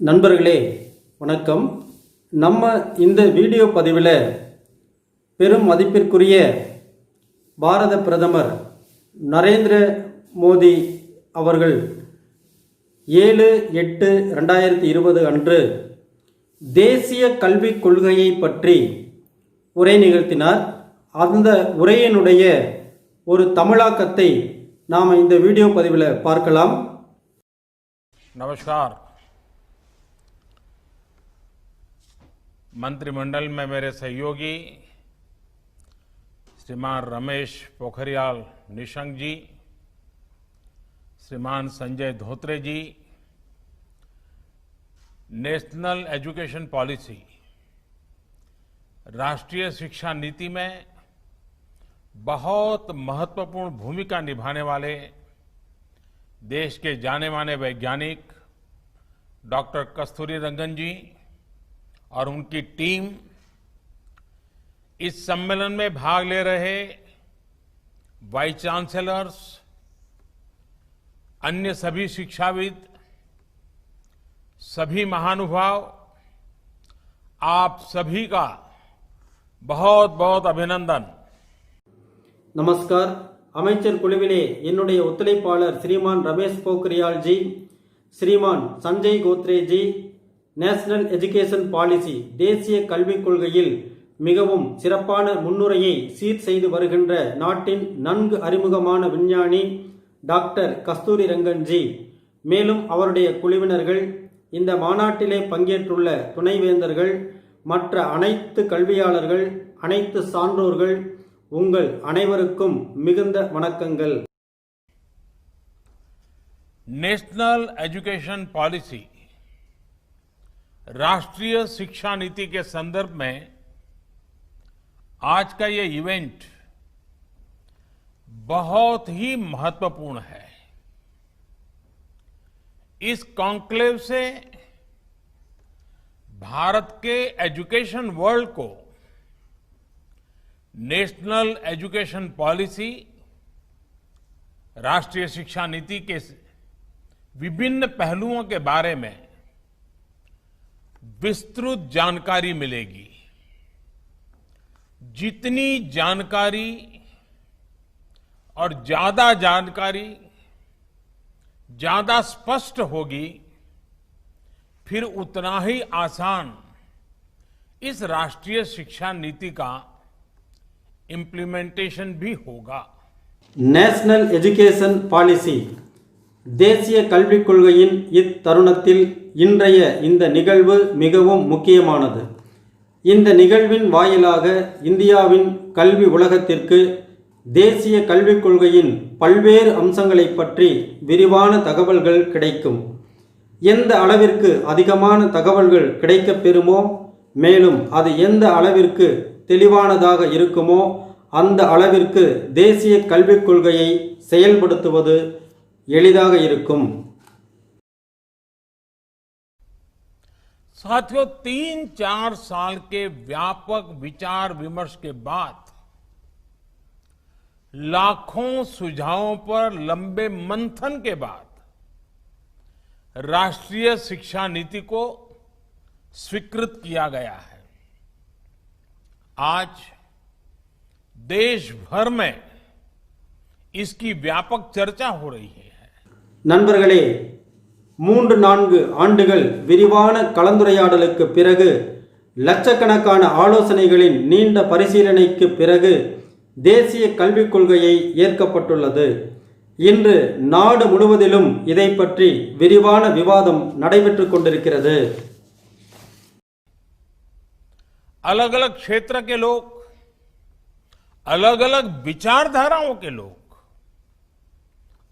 நண்பர்களே வணக்கம். நம்ம இந்த வீடியோ பதிவில் பெரும் மதிப்பிற்குரிய பாரத பிரதமர் நரேந்திர மோடி அவர்கள் 7/8/2020 அன்று தேசிய கல்விக் கொள்கையை பற்றி உரை நிகழ்த்தினார். அந்த உரையினுடைய ஒரு தமிழாக்கத்தை நாம் இந்த வீடியோ பதிவில் பார்க்கலாம். नमस्कार. मंत्रिमंडल में मेरे सहयोगी श्रीमान रमेश पोखरियाल निशंक जी, श्रीमान संजय धोत्रे जी, नेशनल एजुकेशन पॉलिसी राष्ट्रीय शिक्षा नीति में बहुत महत्वपूर्ण भूमिका निभाने वाले देश के जाने माने वैज्ञानिक डॉक्टर कस्तूरी रंगन जी और उनकी टीम, इस सम्मेलन में भाग ले रहे वाइस चांसलर्स, अन्य सभी शिक्षाविद, सभी महानुभाव, आप सभी का बहुत बहुत अभिनंदन. नमस्कार. அமைச்சர் குழுவிலே என்னுடைய ஒத்துழைப்பாளர் Shriman Ramesh Pokhriyal ji, Shriman Sanjay Dhotre ji, national education policy தேசிய கல்விக் கொள்கையில் மிகவும் சிறப்பான முன்னுரையை சீர் செய்து வருகின்ற நாட்டின் நன்கு அறிமுகமான விஞ்ஞானி டாக்டர் கஸ்தூரி ரங்கன் ஜி, மேலும் அவருடைய குழுவினர்கள், இந்த மாநாட்டிலே பங்கேற்றுள்ள துணைவேந்தர்கள், மற்ற அனைத்து கல்வியாளர்கள், அனைத்து சான்றோர்கள், உங்கள் அனைவருக்கும் மிகுந்த வணக்கங்கள். नेशनल एजुकेशन पॉलिसी राष्ट्रीय शिक्षा नीति के संदर्भ में आज का ये इवेंट बहुत ही महत्वपूर्ण है. इस कॉन्क्लेव से भारत के एजुकेशन वर्ल्ड को नेशनल एजुकेशन पॉलिसी राष्ट्रीय शिक्षा नीति के विभिन्न पहलुओं के बारे में विस्तृत जानकारी मिलेगी. जितनी जानकारी और ज्यादा जानकारी ज्यादा स्पष्ट होगी, फिर उतना ही आसान इस राष्ट्रीय शिक्षा नीति का इम्प्लीमेंटेशन भी होगा. நேஷனல் எஜுகேஷன் பாலிசி தேசிய கல்விக் கொள்கையின் இத்தருணத்தில் இன்றைய இந்த நிகழ்வு மிகவும் முக்கியமானது. இந்த நிகழ்வின் வாயிலாக இந்தியாவின் கல்வி உலகத்திற்கு தேசிய கல்விக் கொள்கையின் பல்வேறு அம்சங்களை பற்றி விரிவான தகவல்கள் கிடைக்கும். எந்த அளவிற்கு அதிகமான தகவல்கள் கிடைக்கப் பெறுமோ, மேலும் அது எந்த அளவிற்கு தெளிவானதாக இருக்குமோ, அந்த அளவிற்கு தேசிய கல்விக் கொள்கையை செயல்படுத்துவது எளிதாக இருக்கும். साथियों, 3-4 साल के व्यापक विचार विमर्श के बाद लाखों सुझावों पर लंबे मंथन के बाद राष्ट्रीय शिक्षा नीति को स्वीकृत किया गया है. आज देश भर में इसकी व्यापक चर्चा हो रही है. நண்பர்களே, 3-4 ஆண்டுகள் விரிவான கலந்துரையாடலுக்கு பிறகு, லட்சக்கணக்கான ஆலோசனைகளின் நீண்ட பரிசீலனைக்கு பிறகு தேசிய கல்விக் கொள்கையை ஏற்கப்பட்டுள்ளது. இன்று நாடு முழுவதிலும் இதை பற்றி விரிவான விவாதம் நடைபெற்றுக் கொண்டிருக்கிறது. अलग अलग क्षेत्र के लोग, अलग अलग विचारधाराओं के लोग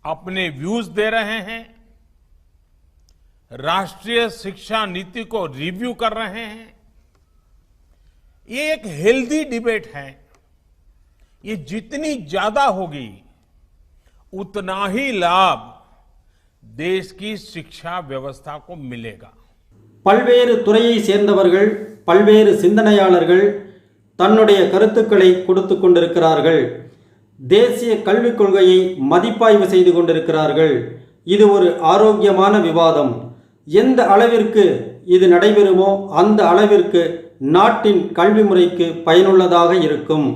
अपने व्यूज दे रहे हैं, राष्ट्रीय शिक्षा नीति को रिव्यू कर रहे हैं. ये एक हेल्दी डिबेट है. ये जितनी ज्यादा होगी उतना ही लाभ देश की शिक्षा व्यवस्था को मिलेगा. பல்வேறு துறையை சேர்ந்தவர்கள், பல்வேறு சிந்தனையாளர்கள் தன்னுடைய கருத்துக்களை கொடுத்து கொண்டிருக்கிறார்கள். தேசிய கல்விக் கொள்கையை மதிப்பாய்வு செய்து கொண்டிருக்கிறார்கள். இது ஒரு ஆரோக்கியமான விவாதம். எந்த அளவிற்கு இது நடைபெறுமோ அந்த அளவிற்கு நாட்டின் கல்வி முறைக்கு பயனுள்ளதாக இருக்கும்.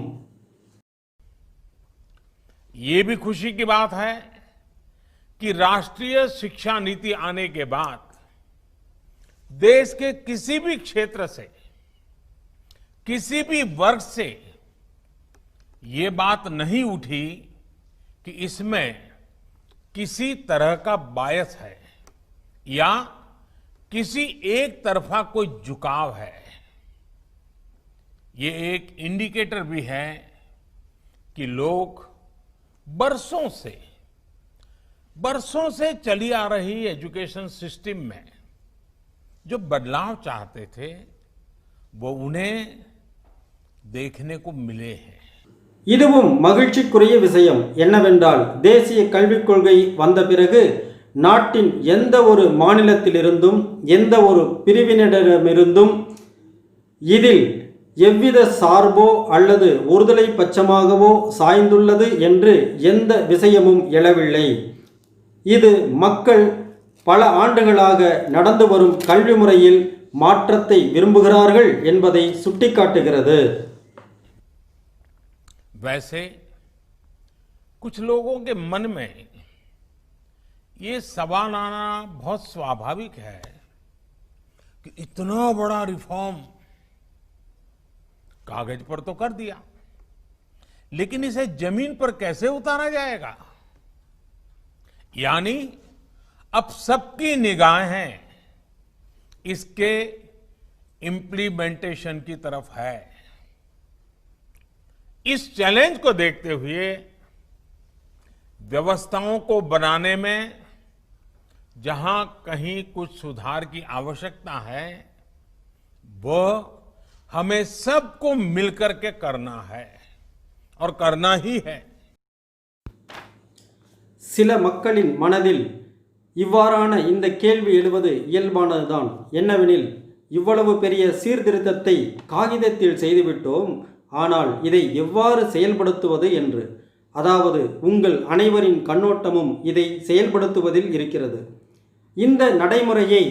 ये भी खुशी की बात है कि राष्ट्रीय शिक्षा नीति आने के बाद देश के किसी भी क्षेत्र से, किसी भी वर्ग से ये बात नहीं उठी कि इसमें किसी तरह का बायस है या किसी एक तरफा कोई झुकाव है. ये एक इंडिकेटर भी है कि लोग बरसों से चली आ रही एजुकेशन सिस्टम में जो बदलाव चाहते थे वो उन्हें देखने को मिले हैं. இதுவும் மகிழ்ச்சிக்குரிய விஷயம் என்னவென்றால் தேசிய கல்விக் கொள்கை வந்த பிறகு நாட்டின் எந்த ஒரு மாநிலத்திலிருந்தும் எந்த ஒரு பிரிவினரிடமிருந்தும் இதில் எவ்வித சார்போ அல்லது ஒருதலை பட்சமாகவோ சாய்ந்துள்ளது என்று எந்த விஷயமும் எழவில்லை. இது மக்கள் பல ஆண்டுகளாக நடந்து வரும் கல்வி முறையில் மாற்றத்தை விரும்புகிறார்கள் என்பதை சுட்டிக்காட்டுகிறது. वैसे कुछ लोगों के मन में ये सवाल आना बहुत स्वाभाविक है कि इतना बड़ा रिफॉर्म कागज पर तो कर दिया, लेकिन इसे जमीन पर कैसे उतारा जाएगा. यानी अब सबकी निगाहें इसके इम्प्लीमेंटेशन की तरफ है. इस चैलेंज को देखते हुए व्यवस्थाओं को बनाने में जहां कहीं कुछ सुधार की आवश्यकता है वो हमें सबको मिलकर के करना है और करना ही है. சில மக்களின் மனதில் இவ்வாறான இந்த கேள்வி எழுவது இயல்பானதுதான். என்னவெனில், இவ்வளவு பெரிய சீர்திருத்தத்தை காகிதத்தில் செய்துவிட்டோம், ஆனால் இதை எவ்வாறு செயல்படுத்துவது என்று. அதாவது உங்கள் அனைவரின் கண்ணோட்டமும் இதை செயல்படுத்துவதில் இருக்கிறது. இந்த நடைமுறையை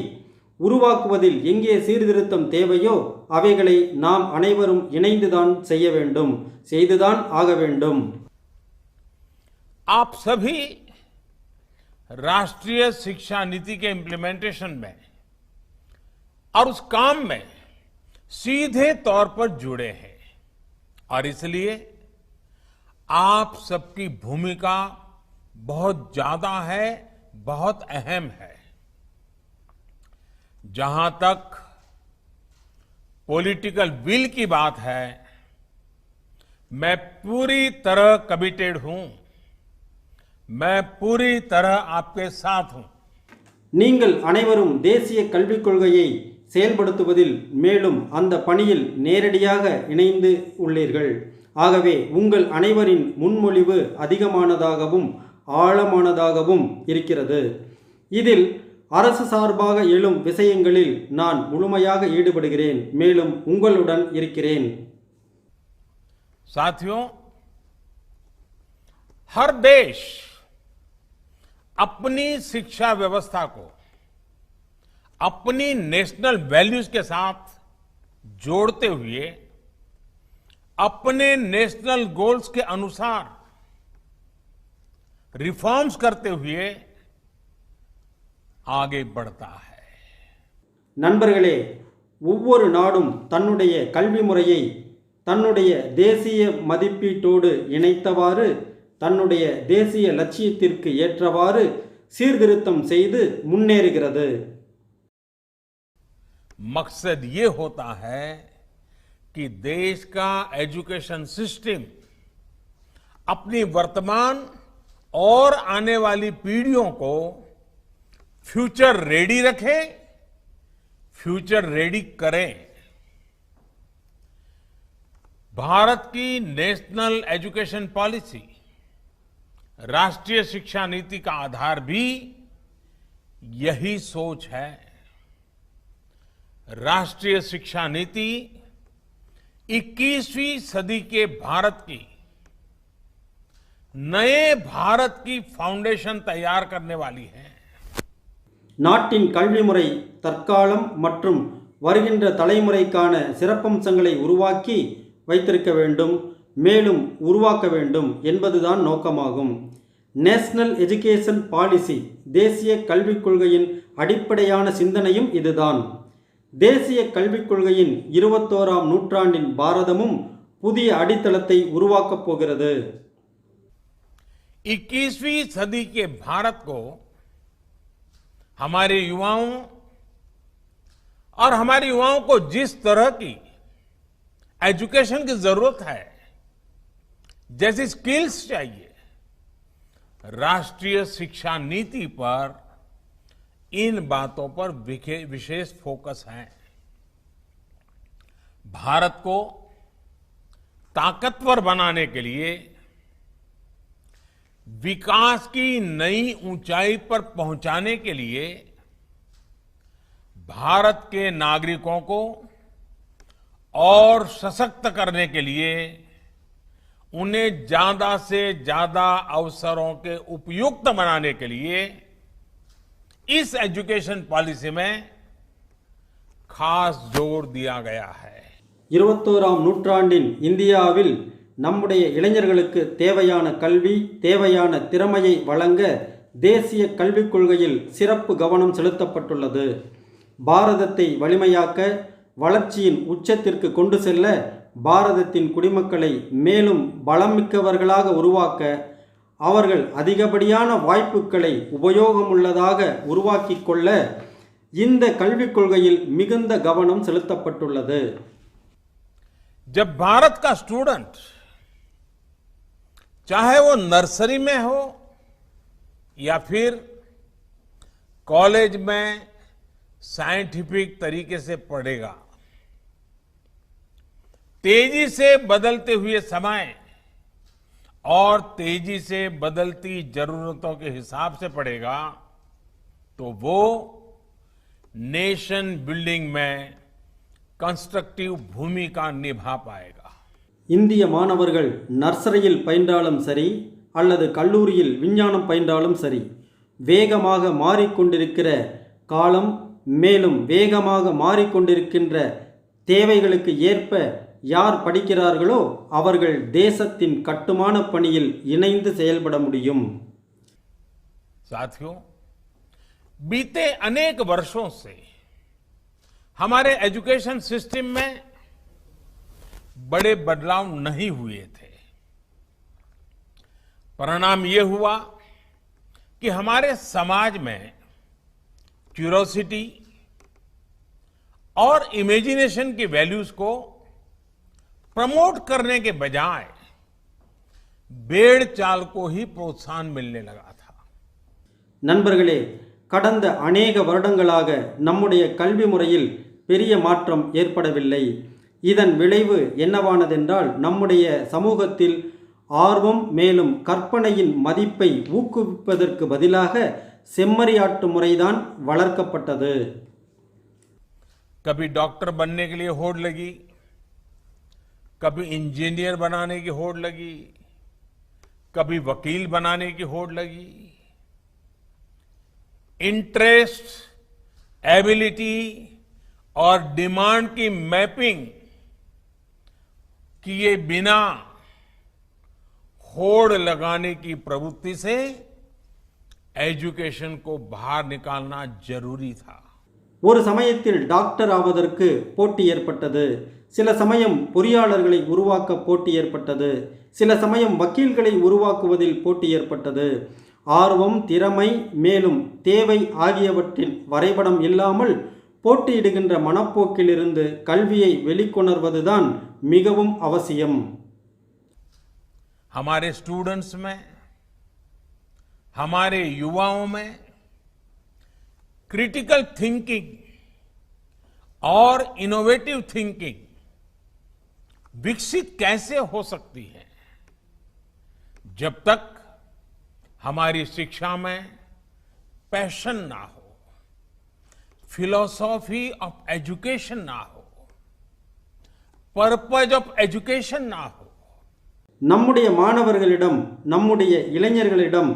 உருவாக்குவதில் எங்கே சீர்திருத்தம் தேவையோ அவைகளை நாம் அனைவரும் இணைந்துதான் செய்ய வேண்டும், செய்துதான் ஆக வேண்டும். आप सभी राष्ट्रीय शिक्षा नीति के इम्प्लीमेंटेशन में और उस काम में सीधे तौर पर जुड़े हैं और इसलिए आप सबकी भूमिका बहुत ज्यादा है, बहुत अहम है. जहां तक पॉलिटिकल विल की बात है, मैं पूरी तरह कमिटेड हूं, मैं पूरी तरह आपके साथ हूं. நீங்கள் அனைவரும் தேசிய கல்விக் கொள்கையை செயல்படுத்துவதில் மேலும் அந்த பணியில் நேரடியாக இணைந்து உள்ளீர்கள். ஆகவே உங்கள் அனைவரின் முன்மொழிவு அதிகமானதாகவும் ஆழமானதாகவும் இருக்கிறது. இதில் அரசு சார்பாக எழும் விஷயங்களில் நான் முழுமையாக ஈடுபடுகிறேன், மேலும் உங்களுடன் இருக்கிறேன். साथियों, हर देश अपनी शिक्षा व्यवस्था को अपनी नेशनल वैल्यूज के साथ जोड़ते हुए अपने नेशनल गोल्स के अनुसार रिफॉर्म्स करते हुए आगे बढ़ता है. நண்பர்களே, ஒவ்வொரு நாடும் தன்னுடைய கல்வி முறையை தன்னுடைய தேசிய மதிப்பீட்டோடு இணைத்தவாறு தன்னுடைய தேசிய லட்சியத்திற்கு ஏற்றவாறு சீர்திருத்தம் செய்து முன்னேறுகிறது. मकसद ये होता है कि देश का एजुकेशन सिस्टम अपनी वर्तमान और आने वाली पीढ़ियों को फ्यूचर रेडी रखे, फ्यूचर रेडी करें. भारत की नेशनल एजुकेशन पॉलिसी, राष्ट्रीय शिक्षा नीति का आधार भी यही सोच है. राष्ट्रीय शिक्षा नीति 21वीं सदी के भारत की नए भारत की फाउंडेशन तैयार करने वाली है. நாட்டின் கல்வி முறை தற்காலம் மற்றும் வருகின்ற தலைமுறைக்கான சிறப்பம்சங்களை உருவாக்கி வைத்திருக்க வேண்டும், மேலும் உருவாக்க வேண்டும் என்பதுதான் நோக்கமாகும். நேஷனல் எஜுகேஷன் பாலிசி, தேசிய கல்விக் கொள்கையின் அடிப்படையான சிந்தனையும் இதுதான். தேசிய கல்விக் கொள்கையின் 21ஆம் நூற்றாண்டின் பாரதமும் புதிய அடித்தளத்தை உருவாக்கப் போகிறது. 21वीं सदी के भारत को हमारे युवाओं और हमारे युवाओं को जिस तरह की एजुकेशन की जरूरत है, जैसी स्किल्स चाहिए, राष्ट्रीय शिक्षा नीति पर इन बातों पर विशेष फोकस है. भारत को ताकतवर बनाने के लिए, विकास की नई ऊंचाई पर पहुंचाने के लिए भारत के नागरिकों को और सशक्त करने के लिए, उन्हें ज्यादा से ज्यादा अवसरों के उपयुक्त बनाने के लिए इस एजुकेशन पॉलिसी में खास जोर दिया गया है. 21ஆம் நூற்றாண்டின் இந்தியாவில் நம்முடைய இளைஞர்களுக்கு தேவையான கல்வி, தேவையான திறமையை வழங்க தேசிய கல்விக் கொள்கையில் சிறப்பு கவனம் செலுத்தப்பட்டுள்ளது. பாரதத்தை வலிமையாக்க, வளர்ச்சியின் உச்சத்திற்கு கொண்டு செல்ல, பாரதத்தின் குடிமக்களை மேலும் பலமிக்கவர்களாக உருவாக்க, அவர்கள் அதிகப்படியான வாய்ப்புகளை உபயோகமுள்ளதாக உருவாக்கிக் கொள்ள இந்த கல்விக் கொள்கையில் மிகுந்த கவனம் செலுத்தப்பட்டுள்ளது. जब भारत का स्टूडेंट, चाहे वो नर्सरी में हो या फिर कॉलेज में साइंटिफिक तरीके से पढ़ेगा, तेजी से बदलते हुए समय और तेजी से बदलती जरूरतों के हिसाब से पढ़ेगा, तो वो नेशन बिल्डिंग में कंस्ट्रक्टिव भूमिका निभा पाएगा. இந்திய மாணவர்கள் நர்சரியில் பயின்றாலும் சரி அல்லது கல்லூரியில் விஞ்ஞானம் பயின்றாலும் சரி, வேகமாக மாறிக்கொண்டிருக்கிற காலம், மேலும் வேகமாக மாறிக்கொண்டிருக்கின்ற தேவைகளுக்கு ஏற்ப யார் படிக்கிறார்களோ அவர்கள் தேசத்தின் கட்டுமான பணியில் இணைந்து செயல்பட முடியும். साथियों, बीते अनेक वर्षों से हमारे एजुकेशन सिस्टम में बड़े बदलाव नहीं हुए थे. परिणाम ये हुआ कि हमारे समाज में क्यूरोसिटी और इमेजिनेशन की वैल्यूज को प्रमोट करने के बजाय भेड़ चाल को ही प्रोत्साहन मिलने लगा था. நண்பர்களே, கடந்த அநேக வருடங்களாக நம்முடைய கல்வி முறையில் பெரிய மாற்றம் ஏற்படவில்லை. இதன் விளைவு என்னவானதென்றால், நம்முடைய சமூகத்தில் ஆர்வம் மேலும் கற்பனையின் மதிப்பை ஊக்குவிப்பதற்கு பதிலாக செம்மறியாட்டு முறைதான் வளர்க்கப்பட்டது. कभी डॉक्टर बनने के लिए होड़ लगी, कभी इंजीनियर बनाने की होड़ लगी, कभी वकील बनाने की होड़ लगी. इंटरेस्ट, एबिलिटी और डिमांड की मैपिंग किए बिना होड़ लगाने की प्रवृत्ति से एजुकेशन को बाहर निकालना जरूरी था. ஒரு சமயத்தில் டாக்டர் ஆவதற்கு போட்டி ஏற்பட்டது, சில சமயம் பொறியாளர்களை உருவாக்க போட்டி ஏற்பட்டது, சில சமயம் வக்கீல்களை உருவாக்குவதில் போட்டி ஏற்பட்டது. ஆர்வம், திறமை மேலும் தேவை ஆகியவற்றின் வரைபடம் இல்லாமல் போட்டியிடுகின்ற மனப்போக்கிலிருந்து கல்வியை வெளிக்கொணர்வதுதான் மிகவும் அவசியம். हमारे स्टूडेंट्स में, हमारे युवाओं में क्रिटिकल थिंकिंग और इनोवेटिव थिंकिंग विकसित कैसे हो सकती है, जब तक हमारी शिक्षा में पैशन ना हो, फिलॉसफी ऑफ एजुकेशन ना हो, पर्पज ऑफ एजुकेशन ना हो. நம்முடைய மாணவர்களிடம், நம்முடைய இளைஞர்களிடம்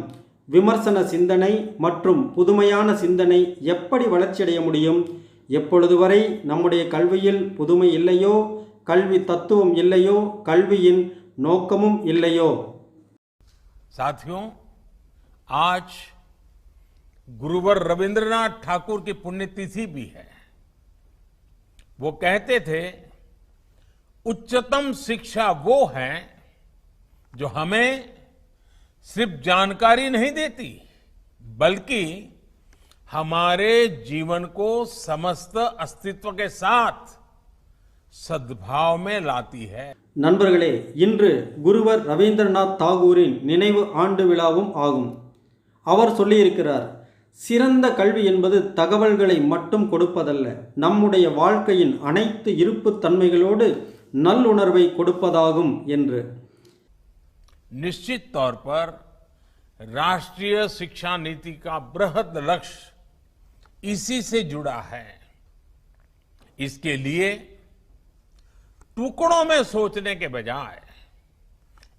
விமர்சன சிந்தனை மற்றும் புதுமையான சிந்தனை எப்படி வளர்ச்சியடைய முடியும்? எப்பொழுது வரை நம்முடைய கல்வியில் புதுமை இல்லையோ, கல்வி தத்துவம் இல்லையோ, கல்வியின் நோக்கமும் இல்லையோ? साथियों, आज गुरुवर रविंद्रनाथ ठाकुर की पुण्यतिथि भी है। वो कहते थे, उच्चतम शिक्षा वो है जो हमें सिर्फ जानकारी नहीं देती, बल्कि हमारे जीवन को समस्त अस्तित्व के साथ सद्भाव में लाती है। நண்பர்களே, இன்று குருவர் ரவீந்திரநாத் தாகூரின் நினைவு ஆண்டு விழாவும் ஆகும். அவர் சொல்லியிருக்கிறார், சிறந்த கல்வி என்பது தகவல்களை மட்டும் கொடுப்பதல்ல, நம்முடைய வாழ்க்கையின் அனைத்து இருப்பு தன்மைகளோடு நல்லுணர்வை கொடுப்பதாகும் என்று. निश्चित तौर पर राष्ट्रीय शिक्षा नीति का बृहद लक्ष्य इसी से जुड़ा है। इसके लिए टुकड़ों में सोचने के बजाय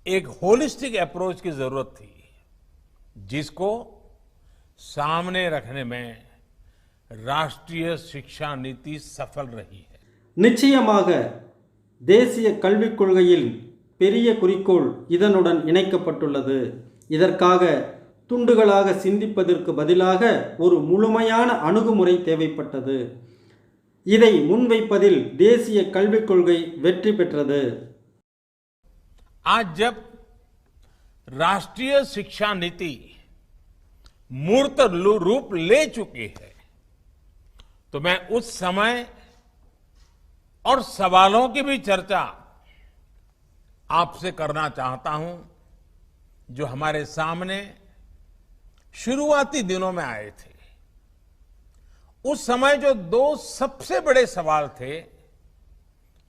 एक होलिस्टिक अप्रोच की जरूरत थी, जिसको सामने रखने में राष्ट्रीय शिक्षा नीति सफल रही है। நிச்சயமாக தேசிய கல்விக் கொள்கையில் பெரிய குறிக்கோள் இதனுடன் இணைக்கப்பட்டுள்ளது. இதற்காக துண்டுகளாக சிந்திப்பதற்கு பதிலாக ஒரு முழுமையான அணுகுமுறை தேவைப்பட்டது. இதை முன்வைப்பதில் தேசிய கல்விக் கொள்கை வெற்றி பெற்றது. आज जब राष्ट्रीय शिक्षा नीति मूर्त रूप ले चुकी है, तो मैं उस समय और सवालों की भी चर्चा आपसे करना चाहता हूं, जो हमारे सामने शुरुआती दिनों में आए थे। उस समय जो दो सबसे बड़े सवाल थे,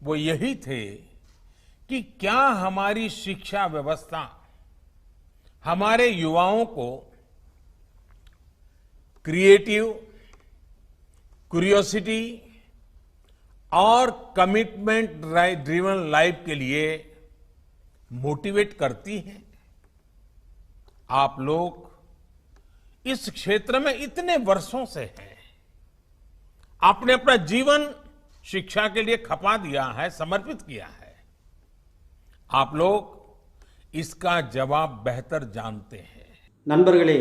वो यही थे कि क्या हमारी शिक्षा व्यवस्था हमारे युवाओं को क्रिएटिव, क्यूरियोसिटी और कमिटमेंट ड्रिवन लाइफ के लिए मोटिवेट करती है? आप लोग इस क्षेत्र में इतने वर्षों से हैं, आपने अपना जीवन शिक्षा के लिए खपा दिया है, समर्पित किया है। आप लोग इसका जवाब बेहतर जानते हैं। நண்பர்களே,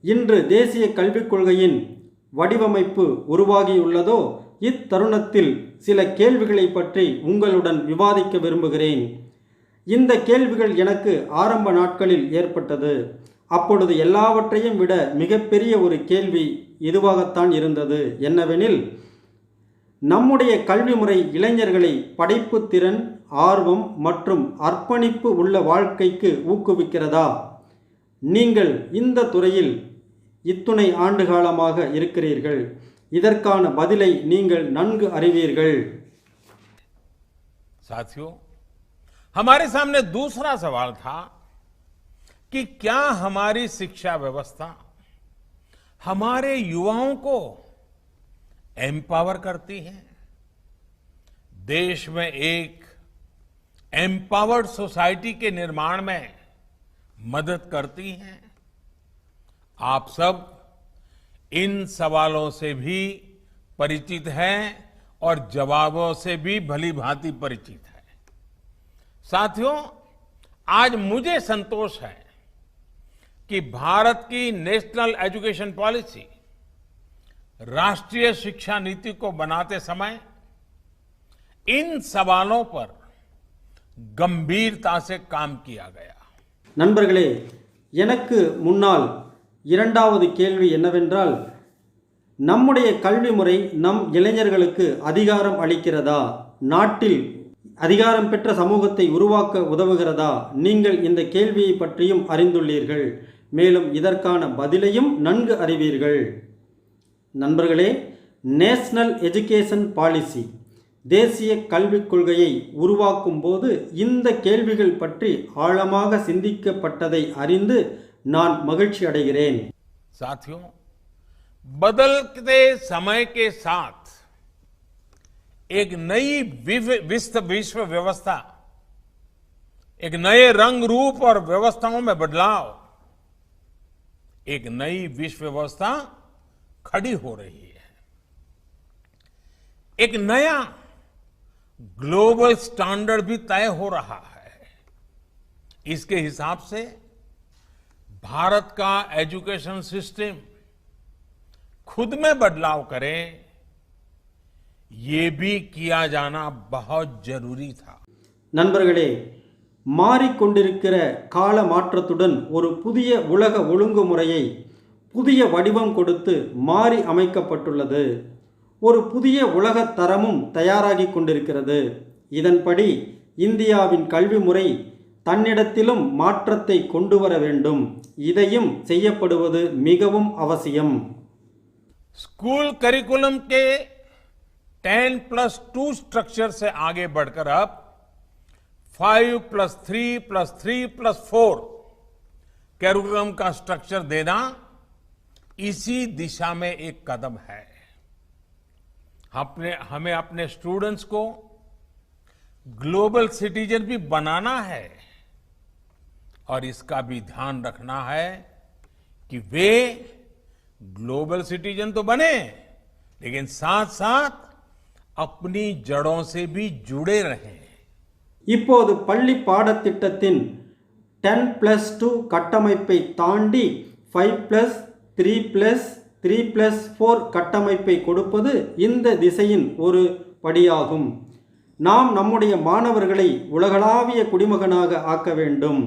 இன்று தேசிய கல்விக் கொள்கையின் வடிவமைப்பு உருவாகியுள்ளதோ, இத்தருணத்தில் சில கேள்விகளை பற்றி உங்களுடன் விவாதிக்க விரும்புகிறேன். இந்த கேள்விகள் எனக்கு ஆரம்ப நாட்களில் ஏற்பட்டது. அப்பொழுது எல்லாவற்றையும் விட மிகப்பெரிய ஒரு கேள்வி இதுவாகத்தான் இருந்தது. என்னவெனில், நம்முடைய கல்வி முறை இளைஞர்களை படைப்பு திறன், ஆர்வம் மற்றும் அர்ப்பணிப்பு உள்ள வாழ்க்கைக்கு ஊக்குவிக்கிறதா? நீங்கள் இந்த துறையில் இத்துணை ஆண்டு காலமாக இருக்கிறீர்கள். இதற்கான பதிலை நீங்கள் நன்கு அறிவீர்கள். साथियों, हमारे सामने दूसरा सवाल था कि क्या हमारी शिक्षा व्यवस्था हमारे युवाओं को एम्पावर करती है, देश में एक एम्पावर्ड सोसाइटी के निर्माण में मदद करती है? आप सब इन सवालों से भी परिचित हैं और जवाबों से भी भली भांति परिचित है। साथियों, आज मुझे संतोष है कि भारत की नेशनल एजुकेशन पॉलिसी, राष्ट्रीय शिक्षा नीति को बनाते समय इन सवालों पर गंभीरता से काम किया गया। நண்பர்களே, எனக்கு முன்னால் இரண்டாவது கேள்வி என்னவென்றால், நம்முடைய கல்வி முறை நம் இளைஞர்களுக்கு அதிகாரம் அளிக்கிறதா? நாட்டில் அதிகாரம் பெற்ற சமூகத்தை உருவாக்க உதவுகிறதா? நீங்கள் இந்த கேள்வியை பற்றியும் அறிந்துள்ளீர்கள். மேலும் இதற்கான பதிலையும் நன்கு அறிவீர்கள். நண்பர்களே, நேஷனல் எஜுகேஷன் பாலிசி, தேசிய கல்விக் கொள்கையை உருவாக்கும் போது இந்த கேள்விகள் பற்றி ஆழமாக சிந்திக்கப்பட்டதை அறிந்து நான் மகிழ்ச்சி அடைகிறேன். साथियों, बदलते समय के साथ एक नई विश्व व्यवस्था, एक नए रंग रूप और व्यवस्थाओं में बदलाव, एक नई विश्व व्यवस्था खड़ी हो रही है। एक नया ग्लोबल स्टैंडर्ड भी तय हो रहा है। इसके हिसाब से भारत का एजुकेशन सिस्टम खुद में बदलाव करे, ये भी किया जाना बहुत जरूरी था। நண்பர்களே, மாறிக்கொண்டிருக்கிற கால மாற்றத்துடன் ஒரு புதிய உலக ஒழுங்குமுறையை புதிய வடிவம் கொடுத்து மாறி அமைக்கப்பட்டுள்ளது. ஒரு புதிய உலக தரமும் தயாராகி கொண்டிருக்கிறது. இதன்படி இந்தியாவின் கல்வி முறை தன்னிடத்திலும் மாற்றத்தை கொண்டு வர வேண்டும். இதையும் செய்யப்படுவது மிகவும் அவசியம். स्कूल करिकुलम के 10+2 स्ट्रक्चर से आगे बढ़कर अब 5+3+3+4 करिकुलम का स्ट्रक्चर देना इसी दिशा में एक कदम है। हमें अपने स्टूडेंट्स को ग्लोबल सिटीजन भी बनाना है और इसका भी ध्यान रखना है कि वे ग्लोबल सिटीजन तो बने, लेकिन साथ साथ अपनी जड़ों से भी जुड़े रहें। இப்போது பள்ளி பாடத்திட்டத்தின் 10+2 கட்டமைப்பை தாண்டி 5+3+3+4 கட்டமைப்பை கொடுப்பது இந்த திசையின் ஒரு படியாகும். நாம் நம்முடைய மாணவர்களை உலகளாவிய குடிமகனாக ஆக்க வேண்டும்.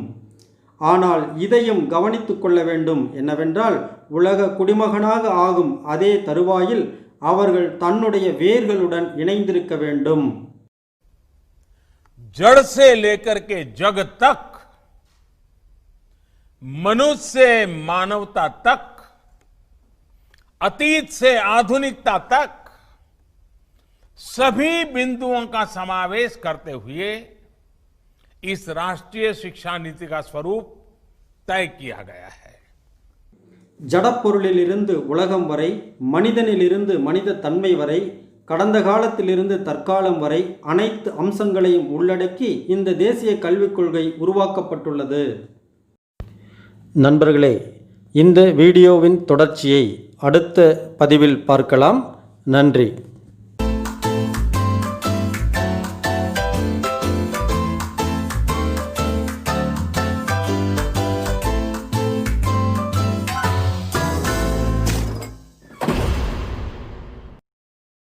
ஆனால் இதையும் கவனித்துக் கொள்ள வேண்டும். என்னவென்றால், உலக குடிமகனாக ஆகும் அதே தருவாயில் அவர்கள் தன்னுடைய வேர்களுடன் இணைந்திருக்க வேண்டும். जड़ से लेकर के जग तक, मनुष्य से मानवता तक, अतीत से आधुनिकता तक सभी बिंदुओं का समावेश करते हुए इस राष्ट्रीय शिक्षा नीति का स्वरूप तय किया गया है. ஜடப்பொருளிலிருந்து உலகம் வரை, மனிதனிலிருந்து மனித தன்மை வரை, கடந்த காலத்திலிருந்து தற்காலம் வரை அனைத்து அம்சங்களையும் உள்ளடக்கி இந்த தேசிய கல்விக் கொள்கை உருவாக்கப்பட்டுள்ளது. நண்பர்களே, இந்த வீடியோவின் தொடர்ச்சியை அடுத்த பதிவில் பார்க்கலாம். நன்றி.